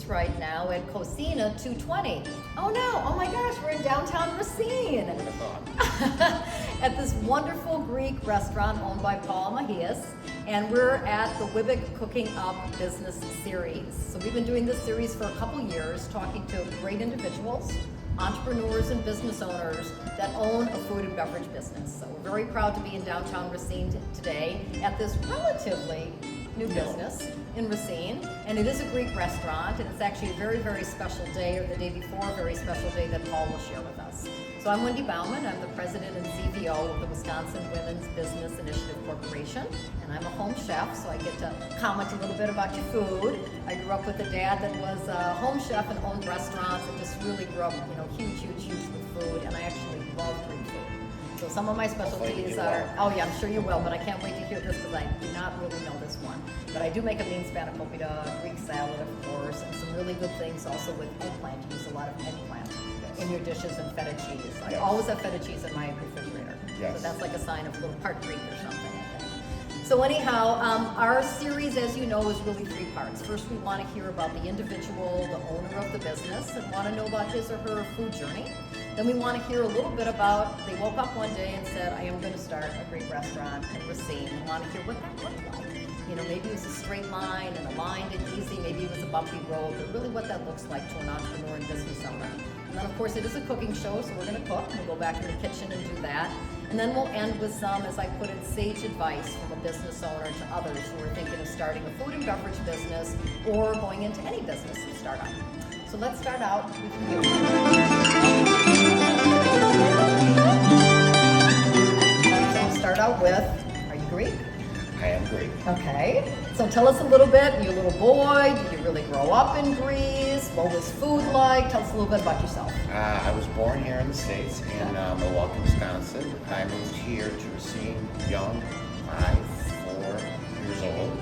Right now at Kouzena 220. Oh no, oh my gosh, we're in downtown Racine at this wonderful Greek restaurant owned by Paul Maheras, and we're at the WWBIC Cooking Up Business Series. So we've been doing this series for a couple years, talking to great individuals, entrepreneurs and business owners that own a food and beverage business. So we're very proud to be in downtown Racine today at this relatively new business in Racine, and it is a Greek restaurant, and it's actually a very, very special day, or the day before, a very special day that Paul will share with us. So I'm Wendy Baumann. I'm the president and CVO of the Wisconsin Women's Business Initiative Corporation, and I'm a home chef, so I get to comment a little bit about your food. I grew up with a dad that was a home chef and owned restaurants, and just really grew up, huge with food, and I actually love Greek food. So some of my specialties are, oh yeah, I'm sure you will, but I can't wait to hear this because I do not really know this one. But I do make a bean spanakopita, Greek salad, of course, and some really good things also with eggplant. You use a lot of eggplant in your dishes, and feta cheese. I always have feta cheese in my refrigerator. So that's like a sign of a little part Greek or something, I think. So anyhow, our series, as you know, is really 3 parts. First, we want to hear about the individual, the owner of the business, and want to know about his or her food journey. Then we want to hear a little bit about, they woke up one day and said, I am going to start a Greek restaurant in Racine. We want to hear what that looked like. Maybe it was a straight line and aligned and easy. Maybe it was a bumpy road, but really what that looks like to an entrepreneur and business owner. And then, of course, it is a cooking show, so we're going to cook. We'll go back in the kitchen and do that. And then we'll end with some, as I put it, sage advice from a business owner to others who are thinking of starting a food and beverage business or going into any business and startup. So let's start out with you. So I'll start out with, are you Greek? I am Greek. Okay. So tell us a little bit. You're a little boy. Did you really grow up in Greece? What was food like? Tell us a little bit about yourself. I was born here in the States, in Milwaukee, Wisconsin. I moved here to Racine young, 4 years old.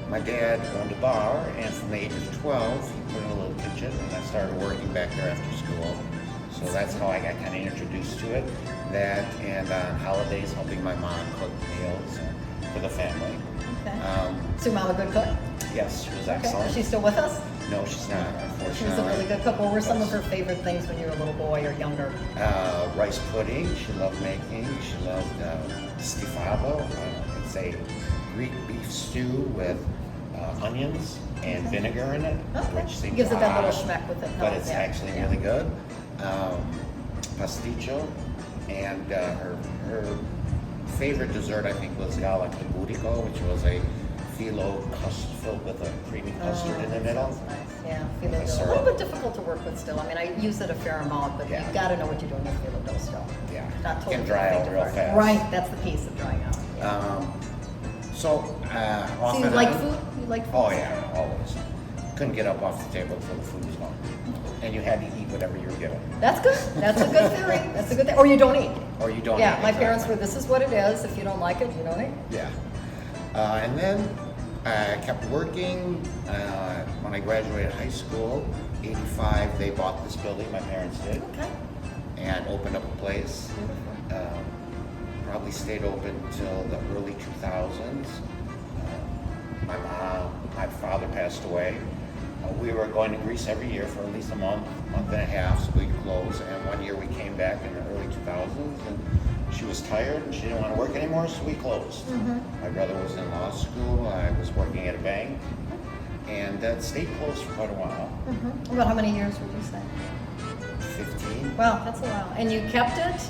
My dad owned a bar, and from the age of 12, he put in a little kitchen, and I started working back there after school. So that's how I got kind of introduced to it. That, and on holidays, helping my mom cook meals for the family. Okay. So your mom a good cook? Yes, she was Okay. excellent. Is she still with us? No, she's not, unfortunately. She was a really good cook. What were some of her favorite things when you were a little boy or younger? Rice pudding, she loved making. She loved stifado. It's a Greek beef stew with onions and vinegar in it, which seems gives it that little odd, schmeck with it. but it's actually really good. Pasticcio, and her favorite dessert, I think, was galactiburico, which was a phyllo filled with a creamy custard in the middle. Nice. Yeah, phyllo dough. A little bit difficult to work with still. I mean, I use it a fair amount, but you've got to know what you're doing with phyllo dough still. Yeah, not totally can dry out real fast. Right, that's the piece of drying out. Yeah. So So you like food? You like food? Oh yeah, always. Couldn't get up off the table until the food was gone. And you had to eat whatever you were given. That's good. That's a good theory. That's a good thing. Or you don't eat. Or you don't eat. Yeah, my parents were, this is what it is. If you don't like it, you don't eat. Yeah. And then I kept working. When I graduated high school, 85, they bought this building, my parents did. Okay. And opened up a place. Probably stayed open till the early 2000s. My father passed away. We were going to Greece every year for at least a month and a half, so we'd close. And one year we came back in the early 2000s, and she was tired and she didn't want to work anymore, so we closed. My brother was in law school. I was working at a bank, and that stayed closed for quite a while. About how many years would you say? 15. Well, that's a while. And you kept it?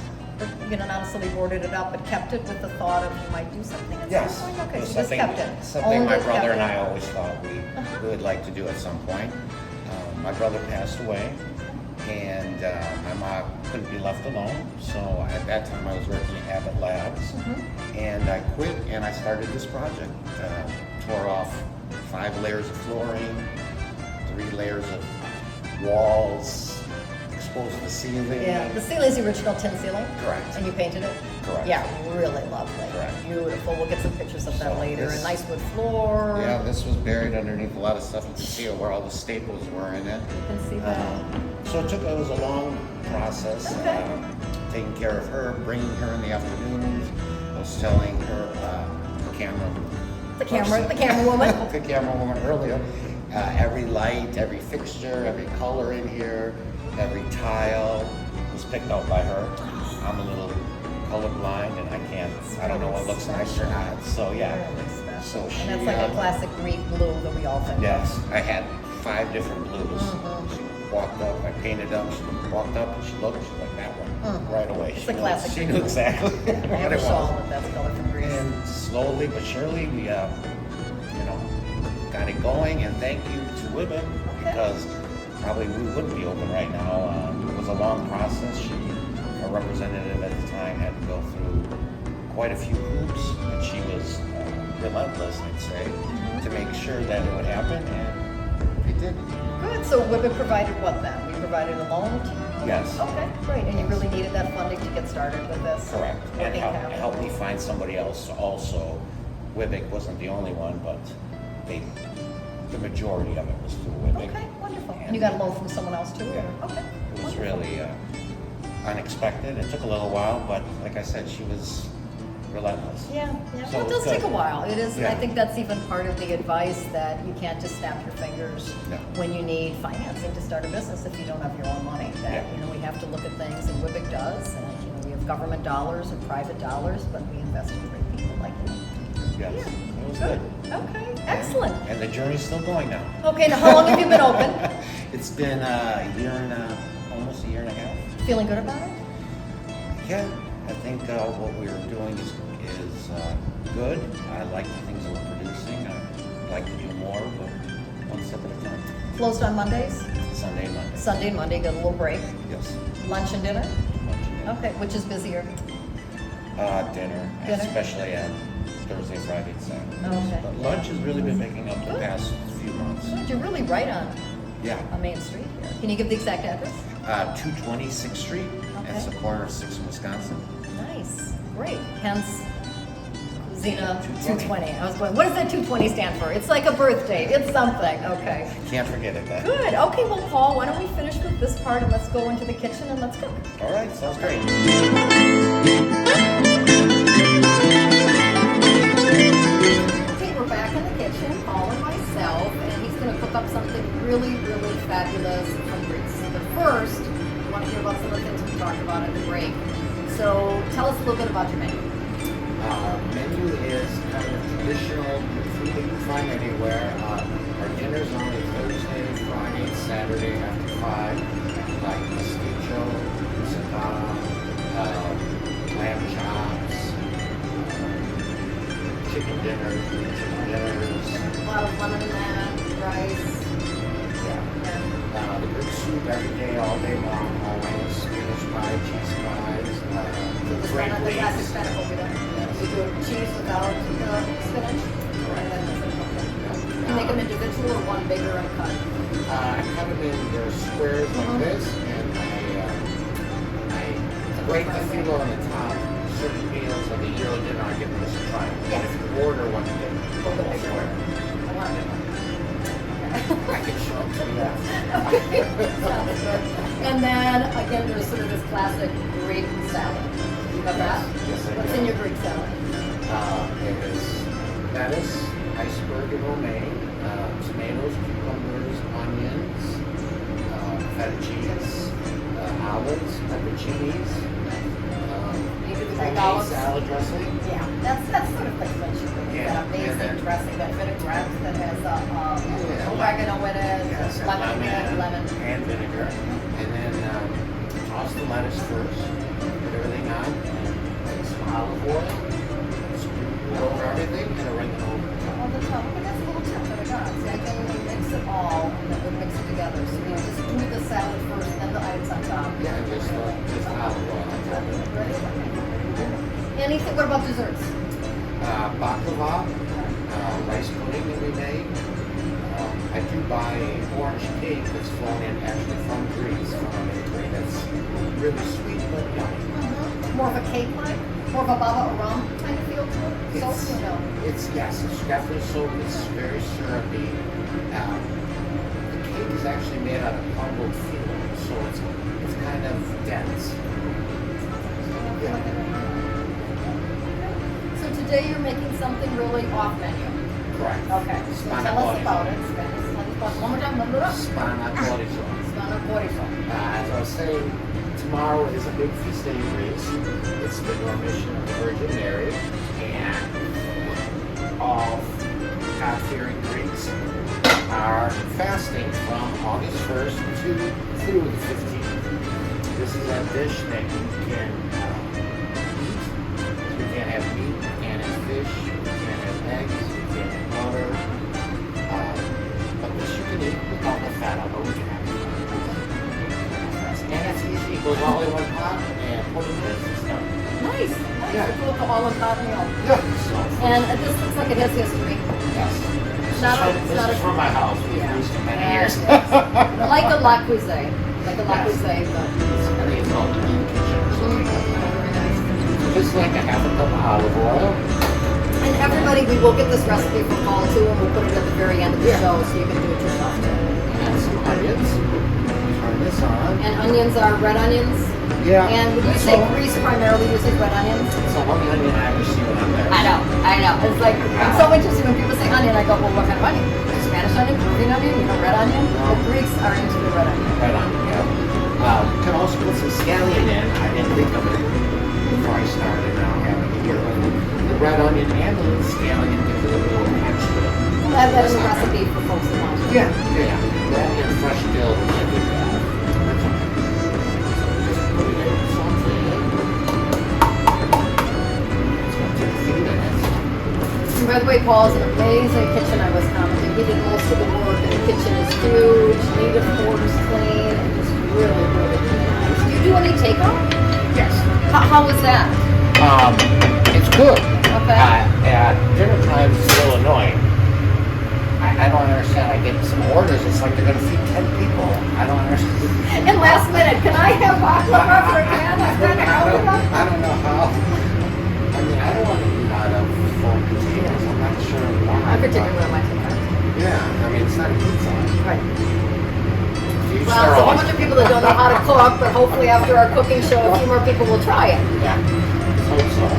Not necessarily boarded it up, but kept it with the thought of you might do something at Yes. some point? Okay, It was so just kept it. Something Owned my it, brother kept and it. I always thought we would like to do at some point. My brother passed away, and my mom couldn't be left alone. So at that time I was working at Abbott Labs, and I quit and I started this project. Tore off 5 layers of flooring, 3 layers of walls, exposed the ceiling. Yeah, the ceiling's the original tin ceiling? Correct. And you painted it? Correct. Yeah, really lovely. Correct. Beautiful. We'll get some pictures of that So later. this- A nice wood floor. Yeah, this was buried underneath a lot of stuff. You can see where all the staples were in it. You can see that. So it was a long process. Okay. Taking care of her, bringing her in the afternoons. I was telling her the camera woman. The camera woman earlier. Every light, every fixture, every color in here, every tile was picked out by her. I'm a little colorblind and I don't know what looks nice or not. So yeah. So she, and that's like a classic Greek blue that we all think. Yes, I had 5 different blues. She walked up, I painted up, she walked up and she looked, she's like that one right away. It's a classic. She knew exactly I what have it a shawl was. with that's color from Greece. And slowly but surely we, got it going. And thank you to WWBIC because probably we wouldn't be open right now. It was a long process. Our representative at the time had to go through quite a few hoops, and she was relentless, I'd say, to make sure that it would happen, and it did. Good. So WWBIC provided what then? We provided a loan to you? Yes. Okay, great. And you really needed that funding to get started with this? Correct. And Working capital. help me find somebody else also. WWBIC wasn't the only one, but the majority of it was through WWBIC. Okay, wonderful. And you got a loan from someone else too? Yeah. Okay. It was wonderful. really unexpected. It took a little while, but like I said, she was relentless. Yeah. So Well, it does good. take a while. It is. Yeah. I think that's even part of the advice that you can't just snap your fingers No. when you need financing to start a business if you don't have your own money. That Yeah. we have to look at things, and WWBIC does. And we have government dollars and private dollars, but we invest in great people like you. Yes. Yeah. It was good. Okay. Excellent. And the journey's still going now. Okay. Now, how long have you been open? It's been almost a year and a half. Feeling good about it? Yeah, I think what we're doing is good. I like the things that we're producing. I'd like to do more, but one step at a time. Closed on Mondays? Sunday and Monday. Sunday and Monday, got a little break. Yes. Lunch and dinner? Lunch and dinner. Okay, which is busier? Dinner, Dinner? especially on Thursday, Friday, and Saturday. Okay. But lunch has really been picking up the Good. past few months. Good, you're really right on Yeah. Main Street here. Can you give the exact address? 220 6th Street. It's the corner of 6th and Wisconsin. Nice, great. Hence, Kouzena 220. 220. I was going, what does that 220 stand for? It's like a birth date. It's something. Okay. Can't forget it, then. Good. Okay, well, Paul, why don't we finish with this part and let's go into the kitchen and let's cook. All right, sounds great. Okay, we're back in the kitchen, Paul and myself, and he's going to cook up something really, really fabulous from Greece. But first, we want to hear about some of the things we talked about at the break. So tell us a little bit about your menu. Menu is kind of traditional food that you find anywhere. Our dinner's only Thursday, Friday, Saturday after 5. Like pasticcio, moussaka, lamb chops, chicken dinners. A lot of lemon and that, rice. Yeah. The Greek soup every day, all day long, always. Spinach pie, cheese pies, So the great classic leaves. Spanish over there. We do cheese without spinach. And then you make them individual or one bigger and cut. I cut them in their squares like this, and I break the filo on the top. Certain meals, like a Euro dinner, I give them this a try. Yes. If you order one, you get A little bit bigger. square. I want a big one. I can show them to you. Okay, sounds good. And then again, there's sort of this classic Greek salad. You got that? Yes, I What's do. in your Greek salad? It is lettuce, iceberg and romaine, tomatoes, cucumbers, onions, feta cheese, olives, pepperoncinis, You do the a Greek olives? salad dressing. Yeah, that's sort of like French. Yeah, That amazing and then- dressing, that vinaigrette that has Yeah. oregano in it, Yes, and lemon in it, lemon. and vinegar. And then toss the lettuce first, put everything on, and some olive oil, sprinkle over everything, and oregano over the top. On the top, okay, that's a little tip that I got. See, I think we mix it all, and then we mix it together. So we just do the salad first, then the items on top. Yeah, just olive oil on top. Ready? Anything, what about desserts? Baklava, rice pudding that we made. I do buy orange cake that's flown in actually from Greece, from a bakery that's really sweet but yummy. More of a cake like? More of a baba or rum kind of feel to it? Sauce, you know? Yes, it's definitely soap. It's very syrupy. The cake is actually made out of crumbled filo, so today you're making something really off menu. Correct. Okay, so tell us about it. One more time, Spanakorizo. Spanakorizo. As I was saying, tomorrow is a big feast day in Greece. It's the Dormition of the Virgin Mary, and all God-fearing Greeks are fasting from August 1st through the 15th. This is a dish that you can eat. You can't have meat, you can't have fish, you can't have eggs, you can't have butter. But this you can eat without the fat of it. We can have it. And it's easy. It goes all in one pot and 40 minutes and stuff. Nice. Yeah. Cool, all in hot meal. Yeah. So, And this looks like it has history. yes. This is from my house. We've used it many years. Like a la cuisine. Like a la cuisine. I think it's all in the kitchen. Just like a half a cup of olive oil. And everybody, we will get this recipe from Paul too, and we'll put it at the very end of the Yeah. show so you can do it yourself too. And some onions. Turn this on. And onions are red onions. Yeah. And would you say Greece primarily uses red onions? So one onion I ever see when I'm there. I know. It's like, I'm so interested when people say onion, I go, well, what kind of onion? Spanish onion, Peruvian onion, red onion? The Greeks are into the red onion. Red onion, yeah. You can also put some scallion in. I didn't think of it before I started. Now I'm having it here. The red onion and the little scallion gives it a little extra. We'll add that in the recipe for folks that want to. Yeah. That and fresh dill would be a good add. That's okay. Just put it in something. It's going to take a few minutes. And by the way, Paul is an amazing kitchen. I was commenting. He did most of the work, and the kitchen is huge, neat, of course, clean, and just really, really, really nice. Do you do any takeout? Yes. How was that? It's good. Okay. At dinner time, it's a little annoying. I don't understand. I get some orders. It's like they're going to feed 10 people. I don't understand. And last minute, can I have baklava for a can? I don't know how. I mean, I don't want to eat out of full containers. I'm not sure why. I particularly want my takeout. Yeah, I mean, it's not a pizza. Right. Each Well, their so a own. bunch of people that don't know how to cook, but hopefully after our cooking show, a few more people will try it. Yeah. Hope so.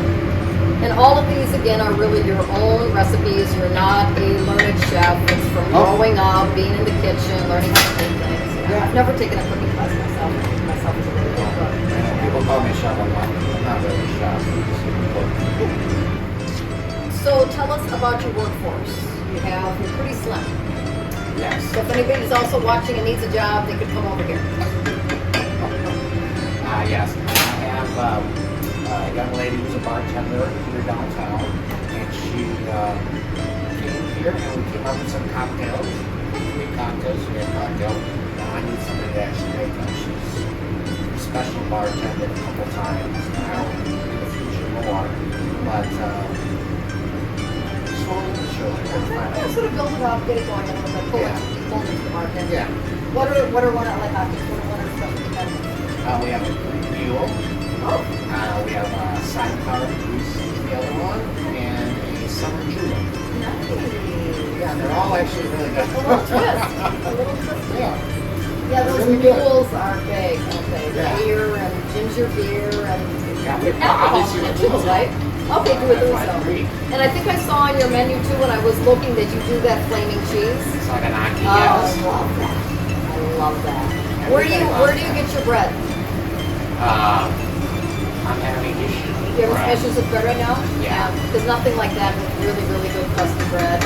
And all of these, again, are really your own recipes. You're not a learned chef. It's from growing up, being in the kitchen, learning how to make things. Yeah. I've never taken a cooking class myself. Myself is a really good cook. People call me chef. I'm not really a chef. So tell us about your workforce. You're pretty slim. Yes. So if anybody's also watching and needs a job, they could come over here. Yes. I have a young lady who's a bartender here downtown, and she came here and we came up with some cocktails. We made cocktails, we had cocktails. Now I need somebody to actually make them. She's a special bartender a couple times now, in the future more. But slowly but surely, we're Yeah, finding. sort of build it up, get it going a little bit, pull it into the market. Yeah. What are one of like cocktails? What are specialty cocktails? We have a Greek mule. Oh, We have a sidecar Greece, the other one, and a summer julep. nice. Yeah, they're all actually really good. A little twist. A little twist. Yeah. Yeah, those Really good. mules are big, aren't they? Yeah. Beer and ginger beer and Yeah, we alcohol obviously in it we're too, doing right? Okay, do it That's so. Greek. And I think I saw on your menu too when I was looking that you do that flaming cheese. It's like an aki, Oh, I yes. love that. I love that. Where do you get your bread? I'm having issues with You have bread. issues with bread right now? Yeah. There's nothing like that with really, really good crusty bread.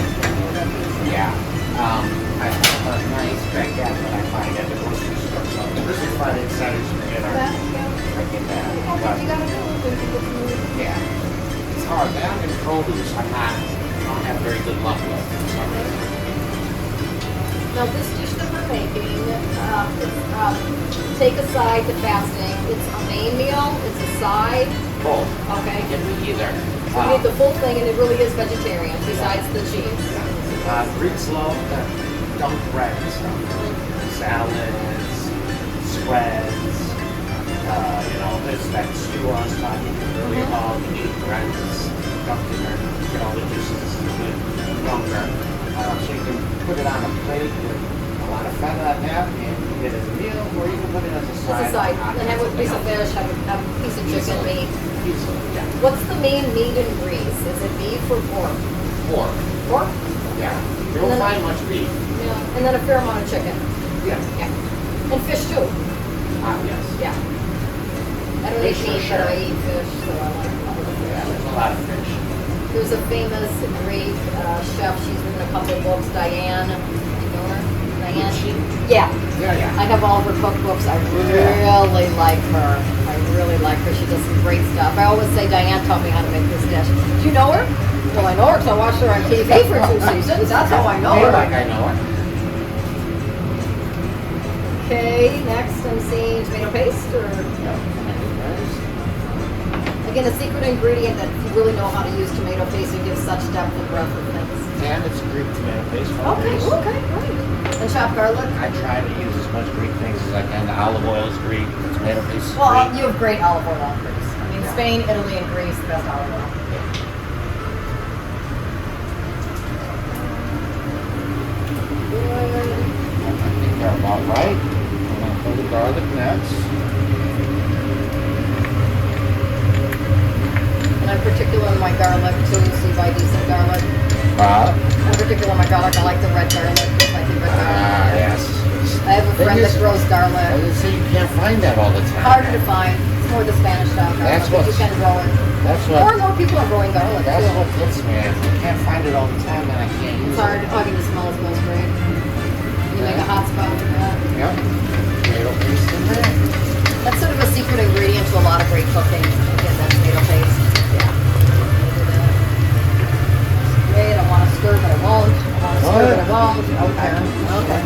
Yeah. I have a nice baguette that I find at the grocery store. So this is Friday, Saturday, for dinner. That, yeah. I get that. Okay, you gotta do it. When you get to- Yeah. It's hard. That and produce, I don't have very good luck with for some reason. Now this dish that we're making, take a side to fasting. It's a main meal, it's a side, Both. okay? It can be either. So you need the full thing and it really is vegetarian besides the cheese. Greeks love the dunked bread and stuff. Salads, spreads, there's that stew I was talking earlier about. You need bread that's dunked in there, get all the juices and good longer. So you can put it on a plate with a lot of fat on that, and eat it as a meal, or you can put it as a Just a side. And have a piece of fish, have a piece of chicken meat. Yeah. What's the main meat in Greece? Is it beef or pork? Pork. Pork? Yeah. You don't find much beef. Yeah. And then a fair amount of chicken. Yeah. Yeah. And fish too. Yes. Yeah. I don't eat Fish for meat, sure. but I eat fish, so I like Yeah, there's a lot of fish. There's a famous Greek chef. She's written a couple of books. Diane. You know her? Diane. Yeah. Yeah. I have all of her cookbooks. I really like her. I really like her. She does some great stuff. I always say Diane taught me how to make this dish. Do you know her? Well, I know her because I watched her on TV for 2 seasons. That's how I know her. Like I know her. Okay, next I'm seeing tomato paste or again a secret ingredient that if you really know how to use tomato paste, it gives such depth and breadth of things. And it's Greek tomato paste. Okay, great. And chopped garlic. I try to use as much Greek things as I can. The olive oil is Greek. The tomato paste is Well, Greek. you have great olive oil in Greece. I mean, Yeah. Spain, Italy, and Greece, the best olive oil. Good. I think they're about right. I'm going to put the garlic next. And I'm particular in my garlic too, so you buy decent garlic. I'm particular in my garlic. I like the red garlic. It's my favorite garlic. Yes. I have a friend that grows garlic. I was say you can't find that all the time. Harder to find. It's more the Spanish style garlic. That's but what's- you can grow it. That's More what. and more people are growing garlic That's too. what gets me. I can't find it all the time, and I can't use It's hard. it. Oh, I can just smell it. Smells great. You make a hot spot with that. Yep. Tomato paste in there. That's sort of a secret ingredient to a lot of great cooking. Again, that tomato paste. Yeah. Great. I want to stir, but I won't. I want to stir, but I won't. Okay. Okay.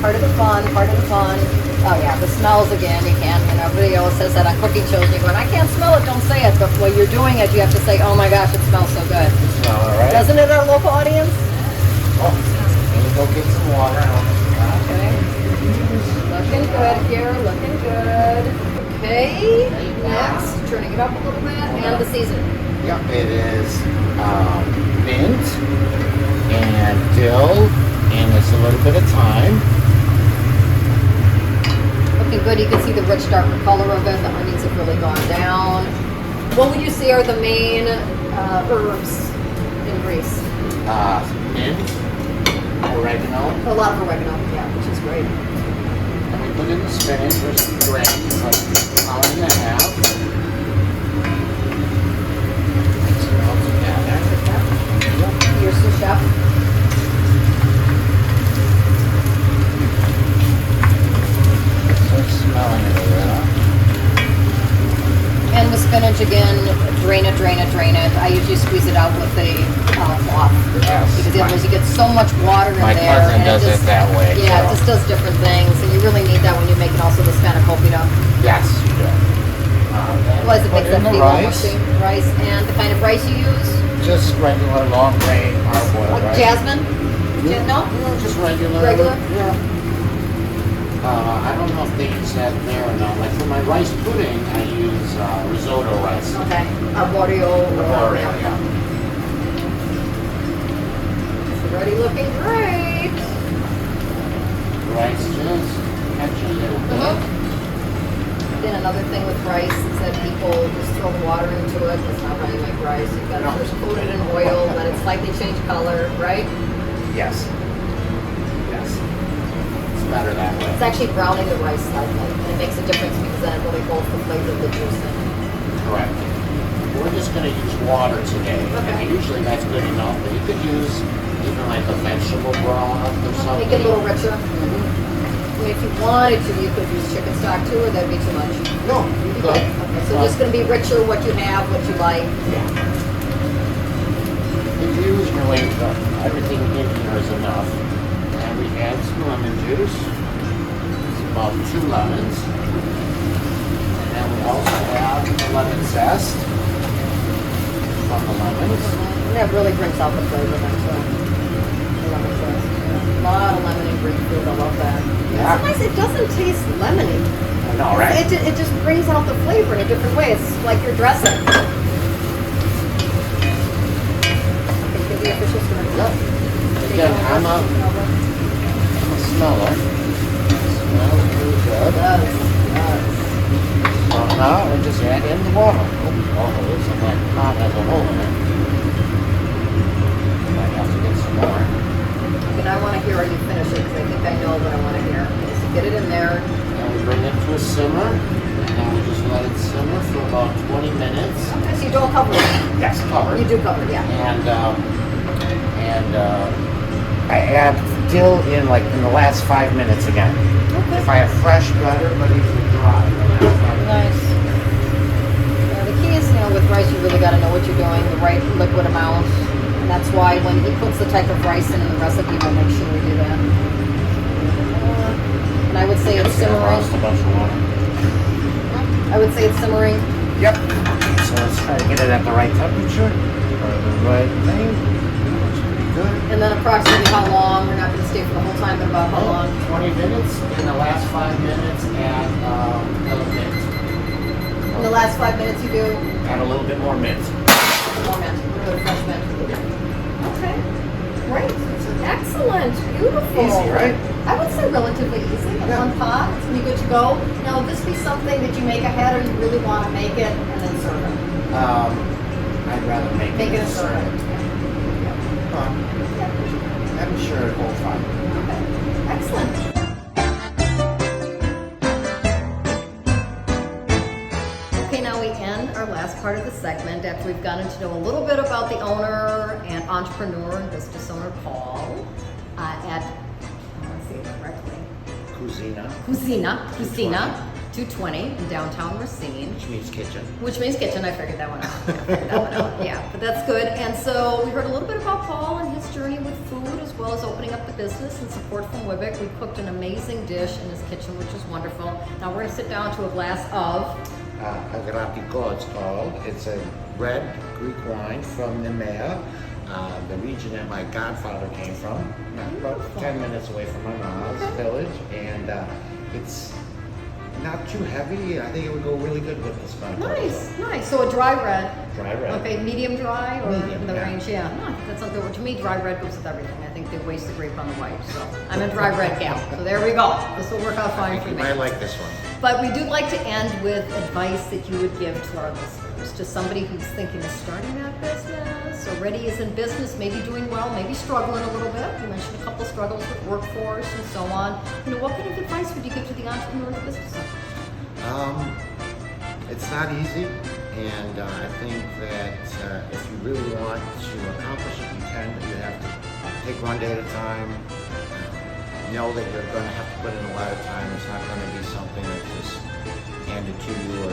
Part of the fun. Part of the fun. Oh yeah, the smells again. You can't. You know, everybody always says that on cooking shows. You go, I can't smell it. Don't say it. But when you're doing it, you have to say, oh my gosh, it smells so good. Smell it, right? Doesn't it, our local audience? Oh, let me go get some water. Okay. Looking good here, looking good. Okay, next, turning it up a little bit, and the seasoning. Yep, it is mint and dill, and it's a little bit of thyme. Looking good, you can see the rich darker color of it, the onions have really gone down. What would you say are the main herbs in Greece? Mint, oregano, A lot of oregano, yeah, which is great. and we put in the spinach, which drains like a pound and a half. Mix it all together. Here's the chef. Start smelling it a little. And the spinach again, drain it, drain it, drain it. I usually squeeze it out with a cloth. Yes. Because otherwise you get so much water in My there. cousin and does it that way. Yeah, too. it just does different things. And you really need that when you're making also this kind of copita. Yes, you do. Otherwise it Put makes in that the feeble rice. mushy. Rice. And the kind of rice you use? Just regular long grain parboiled rice. Jasmine? No? Just regular. Regular? Yeah. I don't know if they use that there or not. Like for my rice pudding, I use risotto rice. Okay. Arborio. Arborio, yeah. It's already looking great. Rice just catch a little bit. Then another thing with rice is that people just throw the water into it. That's not how you make rice. You've got to first coat it in oil, let it slightly change color, right? Yes. Yes. It's better that way. It's actually browning the rice slightly. And it makes a difference because then it really holds the flavor of the juice in. Correct. We're just going to use water today. Okay. And usually that's good enough, but you could use even like a vegetable broth or something. Make it a little richer. I mean, if you wanted to, you could use chicken stock too, or that'd be too much. No, you could. Okay, so just going to be richer, what you have, what you like. Yeah. Usually everything in here is enough. And we add some lemon juice. It's about 2 lemons. And then we also add the lemon zest from the lemons. And that really brings out the flavor then too. The lemon zest. A lot of lemon in Greek food. I love that. Yeah. Sometimes it doesn't taste lemony. I know, right? It just brings out the flavor in a different way. It's like your dressing. Okay, give the official story. Yep. Again, I'm a smell it. Smells really It good. does. It does. So now we just add in the water. Oh, it looks like that pot has a hole in it. Might have to get some more. Okay, now I want to hear how you finish it because I think I know what I want to hear. Okay, so get it in there. And we bring it to a simmer. And we just let it simmer for about 20 minutes. Okay, so you don't cover it. Yes, covered. You do cover it, yeah. And I add dill in like in the last 5 minutes again. Okay. If I have fresh, better, but even dry. Nice. Yeah, the key is, with rice, you really got to know what you're doing, the right liquid amount. And that's why when he puts the type of rice in the recipe, we'll make sure we do that. And I would say it's simmering. Lost a bunch of water. I would say it's simmering. Yep. So let's try to get it at the right temperature, or the right thing. Looks pretty good. And then approximately how long? We're not going to stay for the whole time, but about how long? 20 minutes. In the last 5 minutes, add another mint. In the last 5 minutes, you do Add a little bit more mint. more mint, a little bit of fresh mint. Okay, great, excellent, beautiful. Easy, right? I would say relatively easy. In Yeah. one pot, it's gonna be good to go. Now, would this be something that you make ahead, or you really want to make it and then serve it? I'd rather make Make it it and serve it. I'm sure it will fine. Okay, excellent. Okay, now we end our last part of the segment after we've gotten to know a little bit about the owner and entrepreneur and business owner, Paul, at, I want to say it correctly, Kouzena, 220 in downtown Racine. Which means kitchen. Which means kitchen. I figured that one out. Yeah, but that's good. And so we heard a little bit about Paul and his journey with food, as well as opening up the business and support from WWBIC. We cooked an amazing dish in his kitchen, which is wonderful. Now we're going to sit down to a glass of Agrapiko, it's called. It's a red Greek wine from Nemea, the region that my godfather came from, about 10 minutes away from my mom's village. And it's not too heavy. I think it would go really good with this wine. Nice. So a dry red. Dry red. Okay, medium dry or Medium, in the yeah. range? Yeah. No, that sounds good. To me, dry red goes with everything. I think they waste the grape on the white. So I'm a dry red gal. So there we go. This will work out fine for You me. might like this one. But we do like to end with advice that you would give to our listeners, to somebody who's thinking of starting that business, already is in business, maybe doing well, maybe struggling a little bit. You mentioned a couple struggles with workforce and so on. What kind of advice would you give to the entrepreneur and the business owner? It's not easy, and I think that if you really want to accomplish it, you can, but you have to take one day at a time. Know that you're going to have to put in a lot of time. It's not going to be something that's just handed to you, or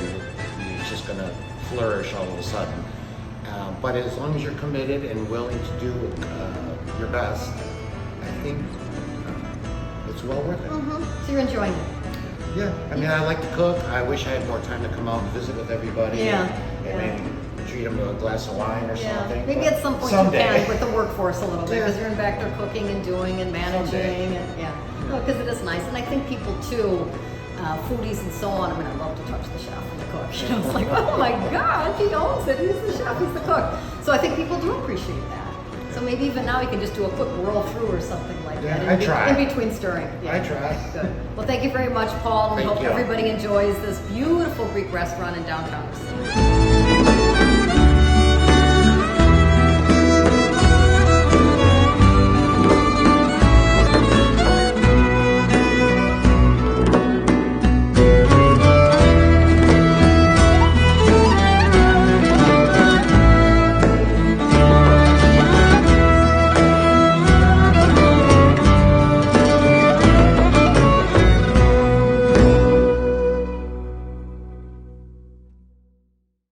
it's just going to flourish all of a sudden. But as long as you're committed and willing to do your best, I think it's well worth it. So you're enjoying it? Yeah, I mean, I like to cook. I wish I had more time to come out and visit with everybody. Yeah, And maybe treat them to a glass of wine or something. Maybe but at some point someday. you can with the workforce a little bit, because you're in back there cooking and doing and managing, Someday. and because it is nice. And I think people too, foodies and so on. I mean, I love to touch the chef and the cook. It's like, oh my God, he owns it. He's the chef. He's the cook. So I think people do appreciate that. So maybe even now you can just do a quick roll through or something like that. I try. In between stirring. I try. Good. Well, thank you very much, Paul. And we Thank hope you. everybody enjoys this beautiful Greek restaurant in downtown Racine.